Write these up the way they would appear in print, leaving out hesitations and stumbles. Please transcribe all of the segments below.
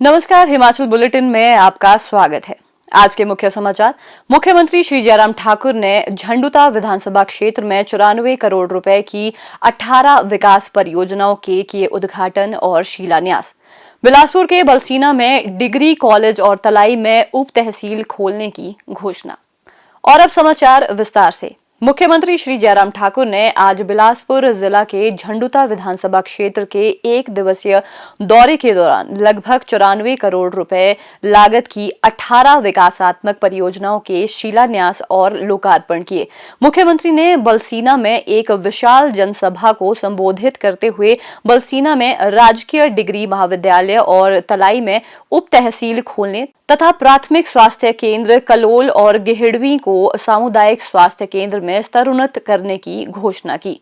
नमस्कार, हिमाचल बुलेटिन में आपका स्वागत है। आज के मुख्य समाचार। मुख्यमंत्री श्री जयराम ठाकुर ने झंडुता विधानसभा क्षेत्र में 94 करोड़ रुपए की 18 विकास परियोजनाओं के किए उद्घाटन और शिलान्यास। बिलासपुर के बलसीना में डिग्री कॉलेज और तलाई में उप तहसील खोलने की घोषणा। और अब समाचार विस्तार से। मुख्यमंत्री श्री जयराम ठाकुर ने आज बिलासपुर जिला के झंडुता विधानसभा क्षेत्र के एक दिवसीय दौरे के दौरान लगभग 94 करोड़ रुपए लागत की 18 विकासात्मक परियोजनाओं के शिलान्यास और लोकार्पण किए। मुख्यमंत्री ने बलसीना में एक विशाल जनसभा को संबोधित करते हुए बलसीना में राजकीय डिग्री महाविद्यालय और तलाई में उप तहसील खोलने तथा प्राथमिक स्वास्थ्य केंद्र कलोल और गेहड़वी को सामुदायिक स्वास्थ्य केंद्र में स्तरोन्नत करने की घोषणा की।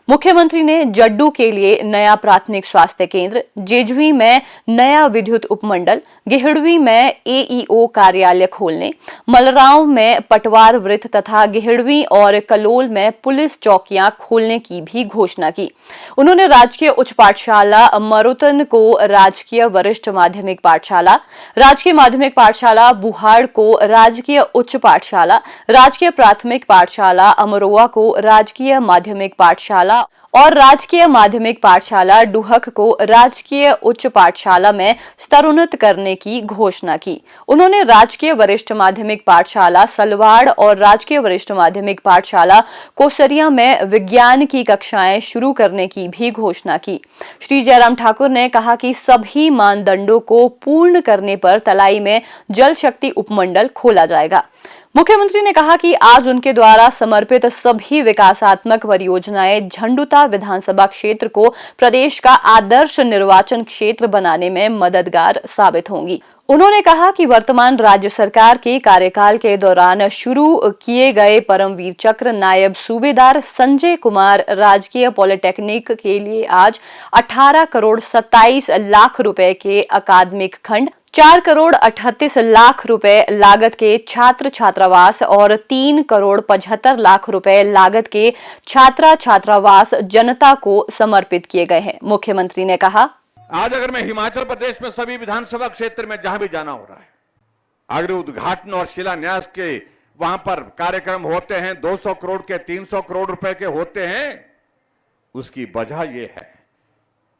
मुख्यमंत्री ने जड्डू के लिए नया प्राथमिक स्वास्थ्य केंद्र, जेजवी में नया विद्युत उपमंडल, गेहड़वी में एईओ कार्यालय खोलने, मलराव में पटवार वृत्त तथा गेहड़वी और कलोल में पुलिस चौकियां खोलने की भी घोषणा की। उन्होंने राजकीय उच्च पाठशाला मरुतन को राजकीय वरिष्ठ माध्यमिक पाठशाला, राजकीय माध्यमिक पाठशाला बुहाड़ को राजकीय उच्च पाठशाला, राजकीय प्राथमिक पाठशाला अमरोआ को राजकीय माध्यमिक पाठशाला और राजकीय माध्यमिक पाठशाला डुहक को राजकीय उच्च पाठशाला में स्तरोन्नत करने की घोषणा की। उन्होंने राजकीय वरिष्ठ माध्यमिक पाठशाला सलवाड़ और राजकीय वरिष्ठ माध्यमिक पाठशाला कोसरिया में विज्ञान की कक्षाएं शुरू करने की भी घोषणा की। श्री जयराम ठाकुर ने कहा कि सभी मानदंडों को पूर्ण करने पर तलाई में जल शक्ति उपमंडल खोला जाएगा। मुख्यमंत्री ने कहा कि आज उनके द्वारा समर्पित सभी विकासात्मक परियोजनाएं झंडुता विधानसभा क्षेत्र को प्रदेश का आदर्श निर्वाचन क्षेत्र बनाने में मददगार साबित होंगी। उन्होंने कहा कि वर्तमान राज्य सरकार के कार्यकाल के दौरान शुरू किए गए परमवीर चक्र नायब सूबेदार संजय कुमार राजकीय पॉलिटेक्निक के लिए आज 18 करोड़ 27 लाख रुपए के अकादमिक खंड, 4 करोड़ 38 लाख रुपए लागत के छात्र छात्रावास और 3 करोड़ 75 लाख रुपए लागत के छात्रा छात्रावास जनता को समर्पित किए गए हैं। मुख्यमंत्री ने कहा, आज अगर मैं हिमाचल प्रदेश में सभी विधानसभा क्षेत्र में जहां भी जाना हो रहा है, अगर उद्घाटन और शिलान्यास के वहां पर कार्यक्रम होते हैं, 200 करोड़ के 300 करोड़ रुपए के होते हैं, उसकी वजह यह है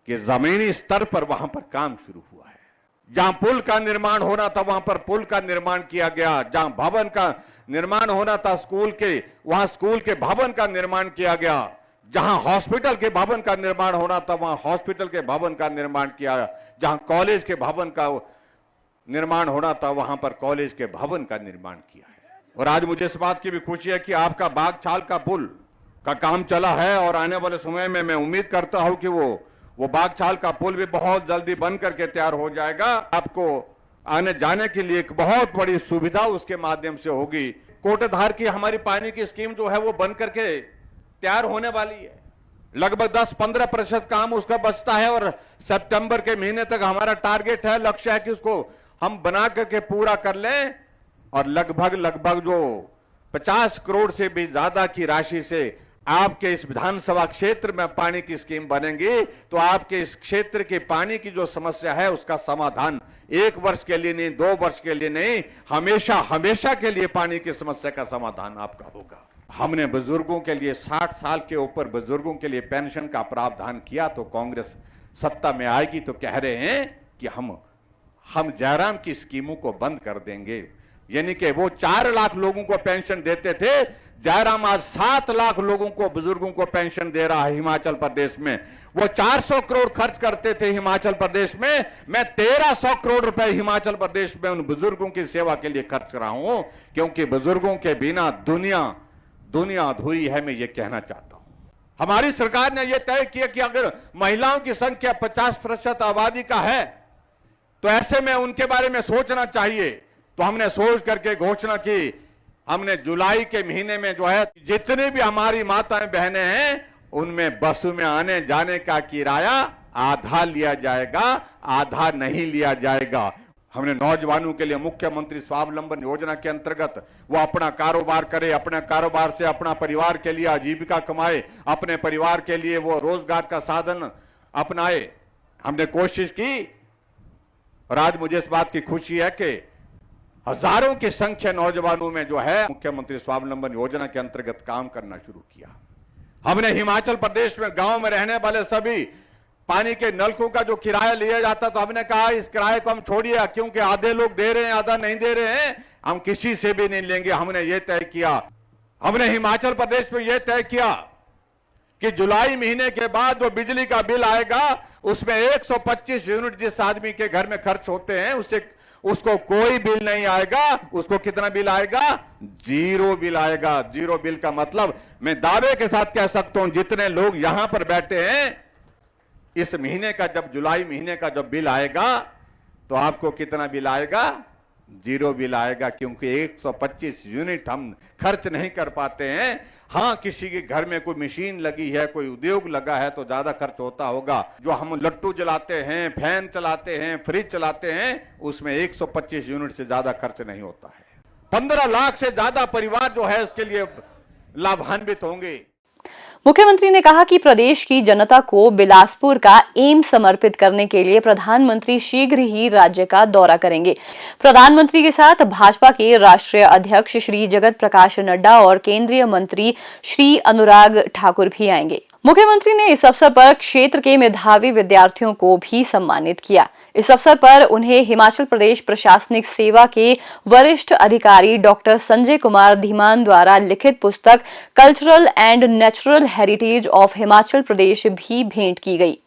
कि जमीनी स्तर पर वहां पर काम शुरू हुआ है। जहां पुल का निर्माण होना था वहां पर पुल का निर्माण किया गया, जहां भवन का निर्माण होना था स्कूल के, वहां स्कूल के भवन का निर्माण किया गया, जहां हॉस्पिटल के भवन का निर्माण होना था वहां हॉस्पिटल के भवन का निर्माण किया, जहां कॉलेज के भवन का निर्माण होना था वहां पर कॉलेज के भवन का निर्माण किया है। और आज मुझे इस बात की भी खुशी है कि आपका बागछाल का पुल का काम चला है और आने वाले समय में मैं उम्मीद करता हूं कि वो बागछाल का पुल भी बहुत जल्दी बन करके तैयार हो जाएगा। आपको आने जाने के लिए एक बहुत बड़ी सुविधा उसके माध्यम से होगी। कोटधार की हमारी पानी की स्कीम जो है वो बन करके तैयार होने वाली है। लगभग 10-15% काम उसका बचता है और सितंबर के महीने तक हमारा टारगेट है, लक्ष्य है कि उसको हम बना करके पूरा कर लें और लगभग जो 50 करोड़ से भी ज्यादा की राशि से आपके इस विधानसभा क्षेत्र में पानी की स्कीम बनेगी तो आपके इस क्षेत्र के पानी की जो समस्या है उसका समाधान 1 वर्ष के लिए नहीं, 2 वर्ष के लिए नहीं, हमेशा के लिए पानी की समस्या का समाधान आपका होगा। हमने बुजुर्गों के लिए 60 साल के ऊपर बुजुर्गों के लिए पेंशन का प्रावधान किया तो कांग्रेस सत्ता में आएगी तो कह रहे हैं कि हम जयराम की स्कीमों को बंद कर देंगे। यानी कि वो 4 लाख लोगों को पेंशन देते थे, जयराम आज 7 लाख लोगों को बुजुर्गों को पेंशन दे रहा है हिमाचल प्रदेश में। वो 400 करोड़ खर्च करते थे हिमाचल प्रदेश में, मैं 1300 करोड़ रुपए हिमाचल प्रदेश में उन बुजुर्गों की सेवा के लिए खर्च रहा हूं, क्योंकि बुजुर्गों के बिना दुनिया अधूरी है, मैं ये कहना चाहता हूं। हमारी सरकार ने यह तय किया कि अगर महिलाओं की संख्या 50% आबादी का है तो ऐसे में उनके बारे में सोचना चाहिए। तो हमने सोच करके घोषणा की, हमने जुलाई के महीने में जो है जितने भी हमारी माताएं बहनें हैं उनमें बस में आने जाने का किराया आधा लिया जाएगा, आधा नहीं लिया जाएगा। हमने नौजवानों के लिए मुख्यमंत्री स्वावलंबन योजना के अंतर्गत वो अपना कारोबार करे, अपने कारोबार से अपना परिवार के लिए आजीविका कमाए, अपने परिवार के लिए वो रोजगार का साधन अपनाए। हमने कोशिश की और आज मुझे इस बात की खुशी है कि हजारों की संख्या नौजवानों में जो है मुख्यमंत्री स्वावलंबन योजना के अंतर्गत काम करना शुरू किया। हमने हिमाचल प्रदेश में गांव में रहने वाले सभी पानी के नलकों का जो किराया लिया जाता तो हमने कहा इस किराए को हम छोड़िए, क्योंकि आधे लोग दे रहे हैं आधा नहीं दे रहे हैं, हम किसी से भी नहीं लेंगे। हमने ये तय किया, हमने हिमाचल प्रदेश में यह तय किया कि जुलाई महीने के बाद जो बिजली का बिल आएगा उसमें 125 यूनिट जिस आदमी के घर में खर्च होते हैं उसको कोई बिल नहीं आएगा। उसको कितना बिल आएगा? 0 बिल आएगा। 0 बिल का मतलब मैं दावे के साथ कह सकता हूं जितने लोग यहां पर बैठे हैं, इस महीने का जब जुलाई महीने का जब बिल आएगा तो आपको कितना बिल आएगा? 0 बिल आएगा, क्योंकि 125 यूनिट हम खर्च नहीं कर पाते हैं। हाँ, किसी के घर में कोई मशीन लगी है, कोई उद्योग लगा है तो ज्यादा खर्च होता होगा। जो हम लट्टू जलाते हैं, फैन चलाते हैं, फ्रिज चलाते हैं, उसमें 125 यूनिट से ज्यादा खर्च नहीं होता है। 15 लाख से ज्यादा परिवार जो है इसके लिए लाभान्वित होंगे। मुख्यमंत्री ने कहा कि प्रदेश की जनता को बिलासपुर का एम्स समर्पित करने के लिए प्रधानमंत्री शीघ्र ही राज्य का दौरा करेंगे। प्रधानमंत्री के साथ भाजपा के राष्ट्रीय अध्यक्ष श्री जगत प्रकाश नड्डा और केंद्रीय मंत्री श्री अनुराग ठाकुर भी आएंगे। मुख्यमंत्री ने इस अवसर पर क्षेत्र के मेधावी विद्यार्थियों को भी सम्मानित किया। इस अवसर पर उन्हें हिमाचल प्रदेश प्रशासनिक सेवा के वरिष्ठ अधिकारी डॉक्टर संजय कुमार धीमान द्वारा लिखित पुस्तक cultural and natural heritage of Himachal Pradesh भी भेंट की गई।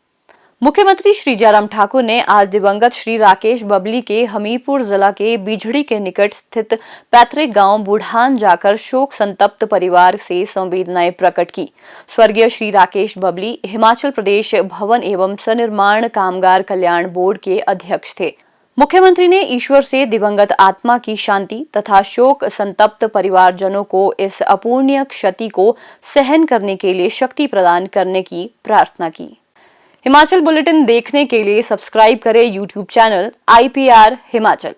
मुख्यमंत्री श्री जयराम ठाकुर ने आज दिवंगत श्री राकेश बबली के हमीरपुर जिला के बिझड़ी के निकट स्थित पैतृक गांव बुढ़ान जाकर शोक संतप्त परिवार से संवेदनाएं प्रकट की। स्वर्गीय श्री राकेश बबली हिमाचल प्रदेश भवन एवं सनिर्माण कामगार कल्याण बोर्ड के अध्यक्ष थे। मुख्यमंत्री ने ईश्वर से दिवंगत आत्मा की शांति तथा शोक संतप्त परिवारजनों को इस अपूर्णीय क्षति को सहन करने के लिए शक्ति प्रदान करने की प्रार्थना की। हिमाचल बुलेटिन देखने के लिए सब्सक्राइब करें YouTube channel IPR Himachal,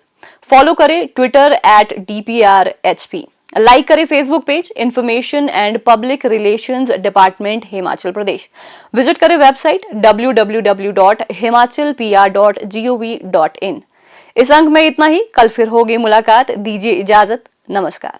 follow करें ट्विटर @DPRHP, लाइक करें Facebook page information and public relations department Himachal Pradesh, visit करें वेबसाइट www.himachalpr.gov.in। इस अंक में इतना ही, कल फिर होगी मुलाकात। दीजिए इजाजत, नमस्कार।